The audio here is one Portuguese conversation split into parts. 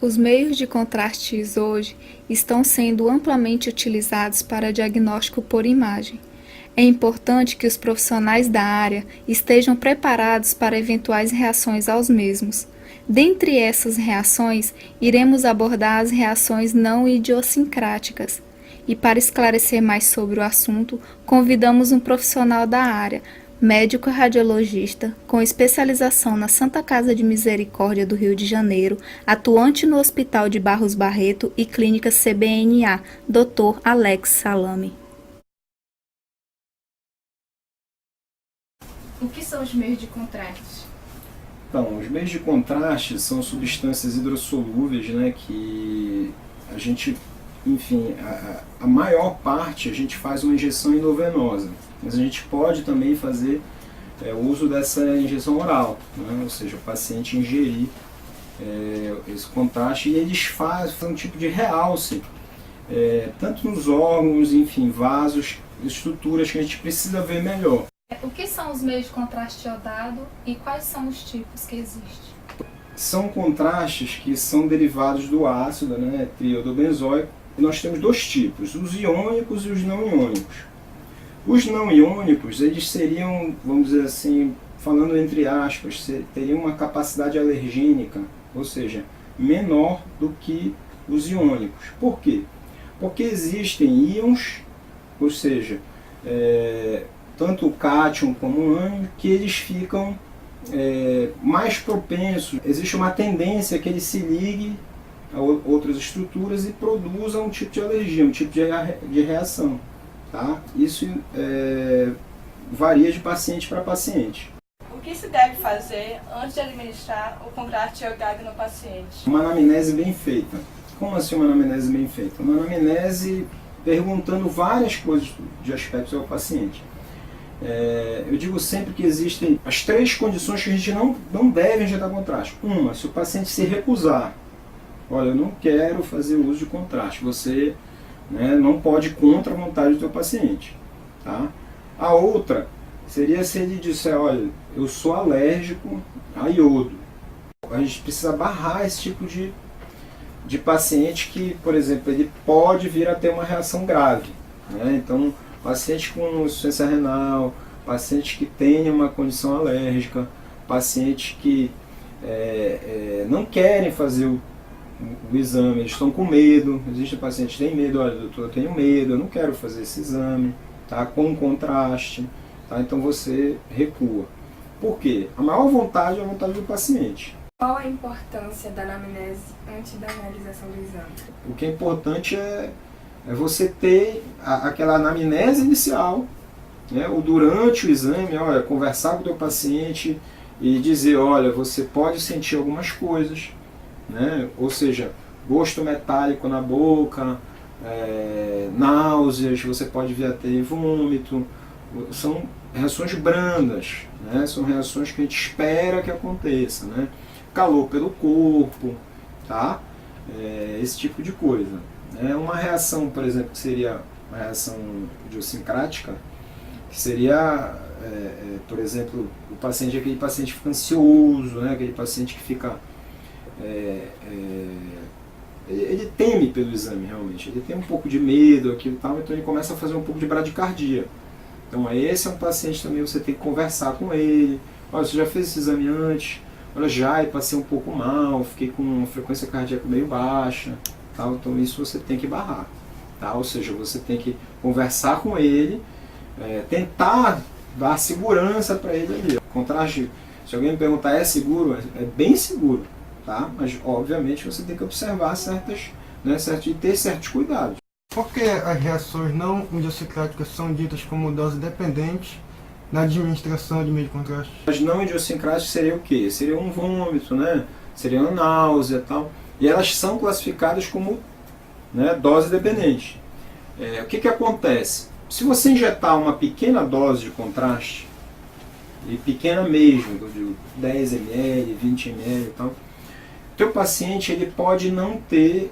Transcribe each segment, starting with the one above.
Os meios de contrastes hoje estão sendo amplamente utilizados para diagnóstico por imagem. É importante que os profissionais da área estejam preparados para eventuais reações aos mesmos. Dentre essas reações, iremos abordar as reações não idiosincráticas. E para esclarecer mais sobre o assunto, convidamos um profissional da área, médico radiologista, com especialização na Santa Casa de Misericórdia do Rio de Janeiro, atuante no Hospital de Barros Barreto e Clínica CBNA, Dr. Alex Salame. O que são os meios de contraste? Então, os meios de contraste são substâncias hidrossolúveis, né, que a gente, enfim, a maior parte a gente faz uma injeção endovenosa, mas a gente pode também fazer o uso dessa injeção oral, né, ou seja, o paciente ingerir esse contraste e eles fazem um tipo de realce, tanto nos órgãos, enfim, vasos, estruturas que a gente precisa ver melhor. O que são os meios de contraste iodado e quais são os tipos que existem? São contrastes que são derivados do ácido, né, triodobenzoico. E nós temos dois tipos, os iônicos e os não iônicos. Os não iônicos, eles seriam, vamos dizer assim, falando entre aspas, teriam uma capacidade alergênica, ou seja, menor do que os iônicos. Por quê? Porque existem íons, ou seja, tanto o cátion como o ânion, que eles ficam mais propensos. Existe uma tendência que ele se ligue a outras estruturas e produza um tipo de alergia, um tipo de reação. Tá? Isso varia de paciente para paciente. O que se deve fazer antes de administrar o contraste iodado no paciente? Uma anamnese bem feita. Como assim uma anamnese bem feita? Uma anamnese perguntando várias coisas de aspectos ao paciente. Eu digo sempre que existem as três condições que a gente não deve injetar contraste. Uma, se o paciente se recusar, olha, eu não quero fazer uso de contraste, você não pode ir contra a vontade do teu paciente. Tá? A outra seria se ele disser, olha, eu sou alérgico a iodo. A gente precisa barrar esse tipo de paciente que, por exemplo, ele pode vir a ter uma reação grave. Né? Então, paciente com insuficiência renal, paciente que tenha uma condição alérgica, paciente que não querem fazer o exame, eles estão com medo. Existem pacientes que têm medo, olha, doutor, eu tenho medo, eu não quero fazer esse exame, tá? Com contraste, tá? Então você recua. Por quê? A maior vontade é a vontade do paciente. Qual a importância da anamnese antes da realização do exame? O que é importante é você ter aquela anamnese inicial, né, ou durante o exame, olha, conversar com o teu paciente e dizer, olha, você pode sentir algumas coisas, né, ou seja, gosto metálico na boca, náuseas, você pode vir a ter vômito, são reações brandas, né, são reações que a gente espera que aconteça, né, calor pelo corpo, tá? Esse tipo de coisa. Uma reação, por exemplo, que seria uma reação idiosincrática, que seria, por exemplo, o paciente, aquele paciente que fica ansioso, né? Aquele paciente que fica... ele teme pelo exame, realmente. Ele tem um pouco de medo, aquilo tal, então ele começa a fazer um pouco de bradicardia. Então esse é um paciente também, você tem que conversar com ele. Olha, você já fez esse exame antes? Olha, já, passei um pouco mal, fiquei com uma frequência cardíaca meio baixa. Então isso você tem que barrar, tá? Ou seja, você tem que conversar com ele, tentar dar segurança para ele ali. Contraste, se alguém me perguntar, é seguro? É bem seguro, tá? Mas obviamente você tem que observar e ter certos cuidados. Por que as reações não idiosincráticas são ditas como dose dependentes na administração de meio de contraste? As não idiosincráticas seria o quê? Seria um vômito, né? Seria uma náusea e tal. E elas são classificadas como, né, dose dependente. O que acontece? Se você injetar uma pequena dose de contraste, e pequena mesmo, eu digo 10 ml, 20 ml e tal, teu paciente ele pode não ter,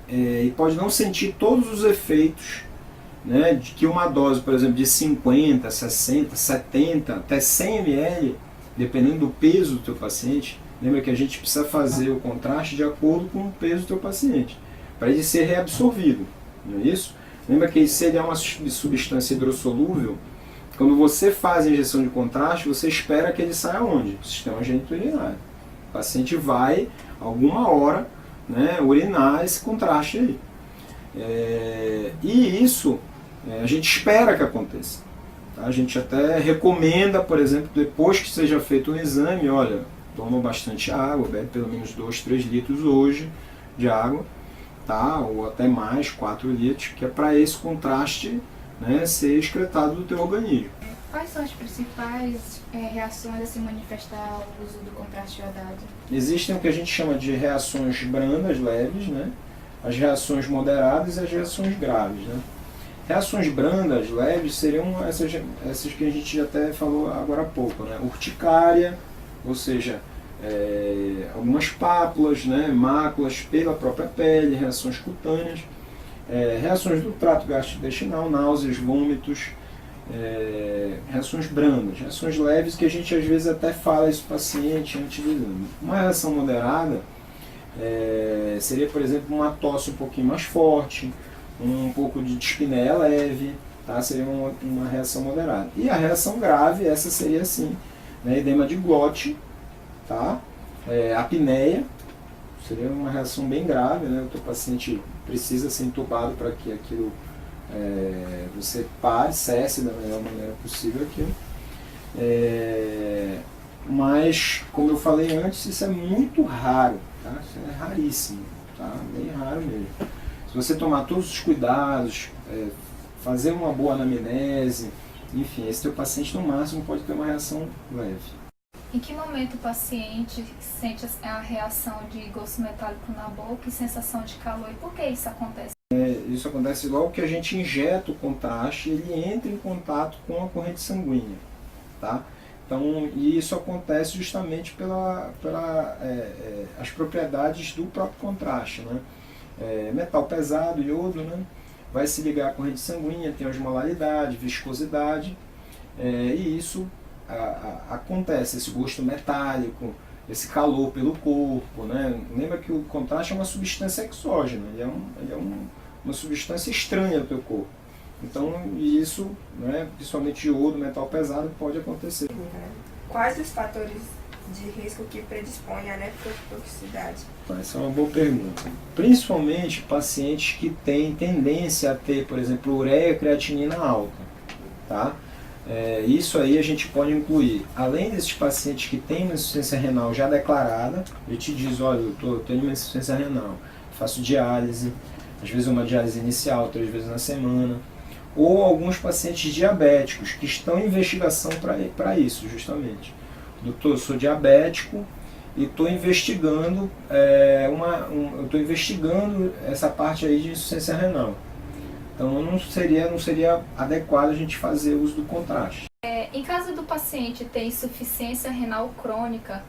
e pode não sentir todos os efeitos, né, de que uma dose, por exemplo, de 50, 60, 70, até 100 ml, dependendo do peso do teu paciente, Lembra que a gente precisa fazer o contraste de acordo com o peso do teu paciente, para ele ser reabsorvido, não é isso? Lembra que se ele é uma substância hidrossolúvel, quando você faz a injeção de contraste, você espera que ele saia onde? No sistema geniturinário. O paciente vai, alguma hora, né, urinar esse contraste aí. E isso a gente espera que aconteça. Tá? A gente até recomenda, por exemplo, depois que seja feito um exame, olha, toma bastante água, bebe pelo menos 2, 3 litros hoje de água, tá? Ou até mais, 4 litros, que é para esse contraste, né, ser excretado do teu organismo. Quais são as principais reações a se manifestar o uso do contraste iodado? Existem o que a gente chama de reações brandas, leves, né? As reações moderadas e as reações graves, né? Reações brandas, leves, seriam essas que a gente até falou agora há pouco, né? Urticária, ou seja, algumas pápulas, né? Máculas pela própria pele, reações cutâneas, reações do trato gastrointestinal, náuseas, vômitos, reações brandas, reações leves que a gente às vezes até fala isso para o paciente antes do exame. Uma reação moderada seria, por exemplo, uma tosse um pouquinho mais forte, um pouco de dispneia leve, tá? Seria uma reação moderada. E a reação grave, essa seria assim, né? Edema de glote, tá? Apneia, seria uma reação bem grave, né? O teu paciente precisa ser entubado para que aquilo você pare, cesse da melhor maneira possível aquilo. Mas, como eu falei antes, isso é muito raro, tá? Isso é raríssimo, tá? Bem raro mesmo. Se você tomar todos os cuidados, fazer uma boa anamnese, enfim, esse teu paciente no máximo pode ter uma reação leve. Em que momento o paciente sente a reação de gosto metálico na boca e sensação de calor? E por que isso acontece? Isso acontece logo que a gente injeta o contraste, ele entra em contato com a corrente sanguínea, tá? Então, e isso acontece justamente pelas propriedades do próprio contraste, né? Metal pesado, iodo, né? Vai se ligar à corrente sanguínea, tem osmolaridade, viscosidade, e isso acontece, esse gosto metálico, esse calor pelo corpo, né? Lembra que o contraste é uma substância exógena, ele é uma substância estranha do teu corpo. Então, isso, né, principalmente iodo, metal pesado, pode acontecer. Quais os fatores de risco que predispõem à nefrotoxicidade? Essa é uma boa pergunta. Principalmente pacientes que têm tendência a ter, por exemplo, ureia e creatinina alta, tá? Isso aí a gente pode incluir, além desses pacientes que têm uma insuficiência renal já declarada, ele te diz, olha, eu tenho uma insuficiência renal, faço diálise, às vezes uma diálise inicial, 3 vezes na semana, ou alguns pacientes diabéticos que estão em investigação para isso, justamente. Doutor, eu sou diabético e estou investigando, essa parte aí de insuficiência renal. Então não seria adequado a gente fazer uso do contraste. Em caso do paciente ter insuficiência renal crônica,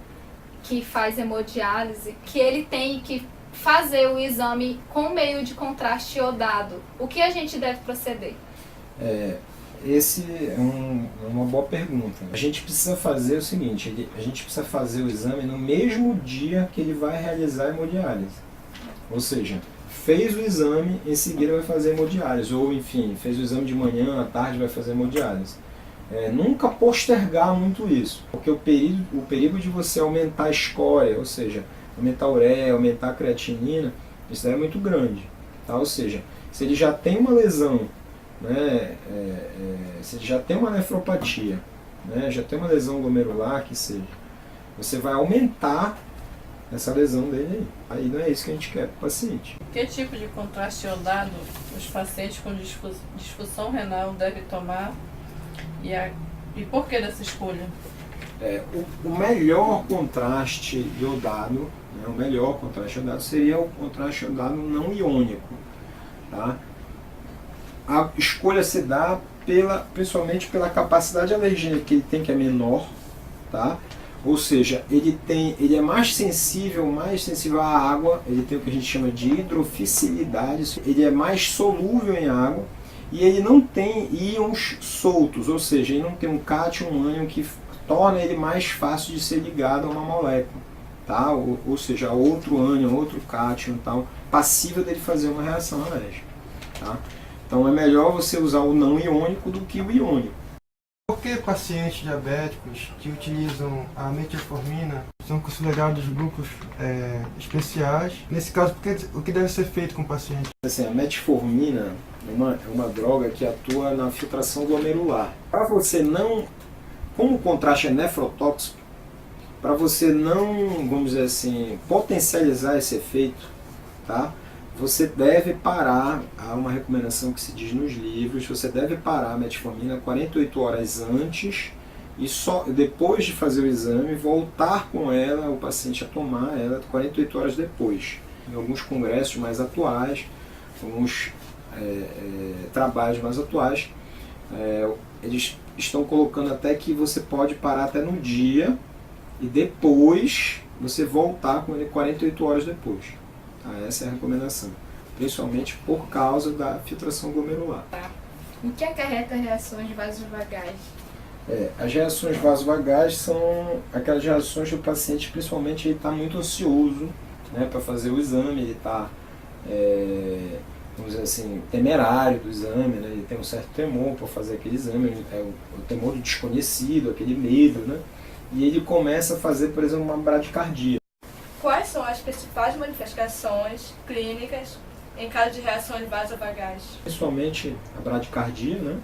que faz hemodiálise, que ele tem que fazer o exame com meio de contraste iodado, o que a gente deve proceder? Esse é uma boa pergunta. A gente precisa fazer o seguinte, a gente precisa fazer o exame no mesmo dia que ele vai realizar a hemodiálise. Ou seja, fez o exame, em seguida vai fazer a hemodiálise, ou enfim, fez o exame de manhã, à tarde vai fazer a hemodiálise. Nunca postergar muito isso, porque o perigo de você aumentar a escória, ou seja, aumentar a ureia, aumentar a creatinina, isso daí é muito grande, tá? Ou seja, se ele já tem uma lesão, né, se ele já tem uma nefropatia, né, já tem uma lesão glomerular, que seja, você vai aumentar essa lesão dele aí. Aí não é isso que a gente quer para o paciente. Que tipo de contraste iodado os pacientes com disfunção renal devem tomar e por que dessa escolha? O melhor contraste iodado, né, o melhor contraste iodado seria o contraste iodado não iônico, tá? A escolha se dá principalmente pela capacidade alergênica que ele tem, que é menor, tá? Ou seja, ele é mais sensível à água, ele tem o que a gente chama de hidrofilidade, ele é mais solúvel em água e ele não tem íons soltos, ou seja, ele não tem um cátion, um ânion que torna ele mais fácil de ser ligado a uma molécula, tá? Ou seja, outro ânion, outro cátion, tal, passível dele fazer uma reação alérgica, tá? Então é melhor você usar o não iônico do que o iônico. Por que pacientes diabéticos que utilizam a metformina são considerados grupos especiais? Nesse caso, o que deve ser feito com o paciente? Assim, a metformina é uma droga que atua na filtração glomerular. Para você não, como o contraste é nefrotóxico, para você não, vamos dizer assim, potencializar esse efeito, tá? Você deve parar, há uma recomendação que se diz nos livros, você deve parar a metformina 48 horas antes e só depois de fazer o exame voltar com ela, o paciente a tomar ela 48 horas depois. Em alguns congressos mais atuais, alguns trabalhos mais atuais, eles estão colocando até que você pode parar até no dia e depois você voltar com ele 48 horas depois. Tá? Essa é a recomendação, principalmente por causa da filtração glomerular. O que acarreta reações vasovagais? As reações vasovagais são aquelas reações que o paciente, principalmente, ele está muito ansioso, né, para fazer o exame, ele está, vamos dizer assim, temerário do exame, né, ele tem um certo temor para fazer aquele exame, o temor do desconhecido, aquele medo, né, e ele começa a fazer, por exemplo, uma bradicardia. Quais são as principais manifestações clínicas em caso de reações vasovagais? Principalmente a bradicardia, né?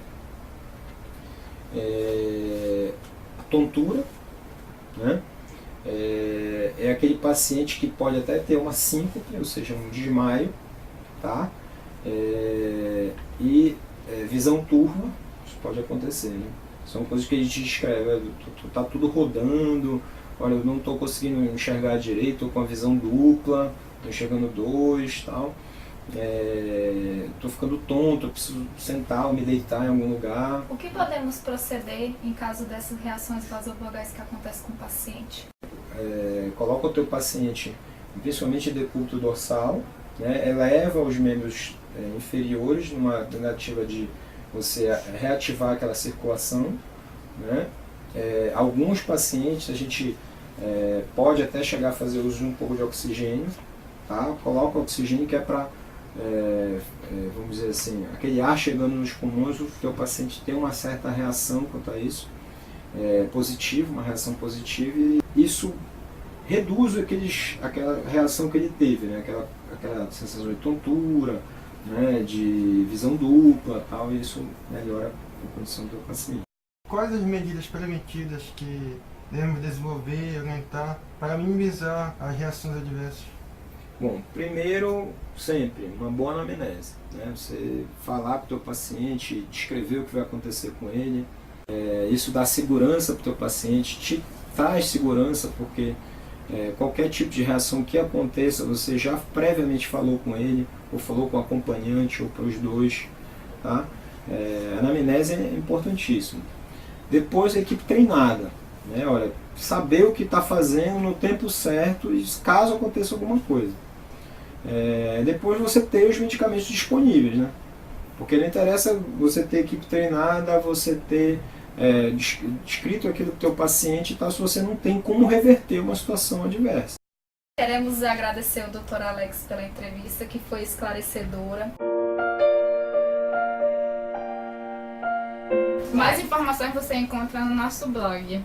A tontura, né? É aquele paciente que pode até ter uma síncope, ou seja, um desmaio, tá? Visão turva, isso pode acontecer, né? São coisas que a gente descreve, tá tudo rodando, olha, eu não estou conseguindo enxergar direito, estou com a visão dupla, estou enxergando dois, tal. Estou ficando tonto, eu preciso sentar ou me deitar em algum lugar. O que podemos proceder em caso dessas reações vasovagais que acontecem com o paciente? Coloca o teu paciente, principalmente decúbito dorsal, né, eleva os membros inferiores numa tentativa de você reativar aquela circulação, né? Alguns pacientes a gente pode até chegar a fazer uso de um pouco de oxigênio, tá? Coloca oxigênio que é para, vamos dizer assim, aquele ar chegando nos pulmões, o teu paciente tem uma certa reação quanto a isso, positiva, uma reação positiva, e isso reduz aquela reação que ele teve, né? Aquela sensação de tontura, né? De visão dupla, tal, e isso melhora a condição do paciente. Quais as medidas preventivas que devemos desenvolver e orientar para minimizar as reações adversas? Bom, primeiro, sempre, uma boa anamnese, né? Você falar para o teu paciente, descrever o que vai acontecer com ele, isso dá segurança para o teu paciente, te traz segurança, porque qualquer tipo de reação que aconteça, você já previamente falou com ele, ou falou com o acompanhante, ou para os dois, tá? A anamnese é importantíssimo. Depois a equipe treinada, né? Olha, saber o que está fazendo no tempo certo e caso aconteça alguma coisa. Depois você ter os medicamentos disponíveis, né? Porque não interessa você ter equipe treinada, você ter descrito aquilo para o teu paciente e tal, se você não tem como reverter uma situação adversa. Queremos agradecer ao Dr. Alex pela entrevista, que foi esclarecedora. Mais informações você encontra no nosso blog.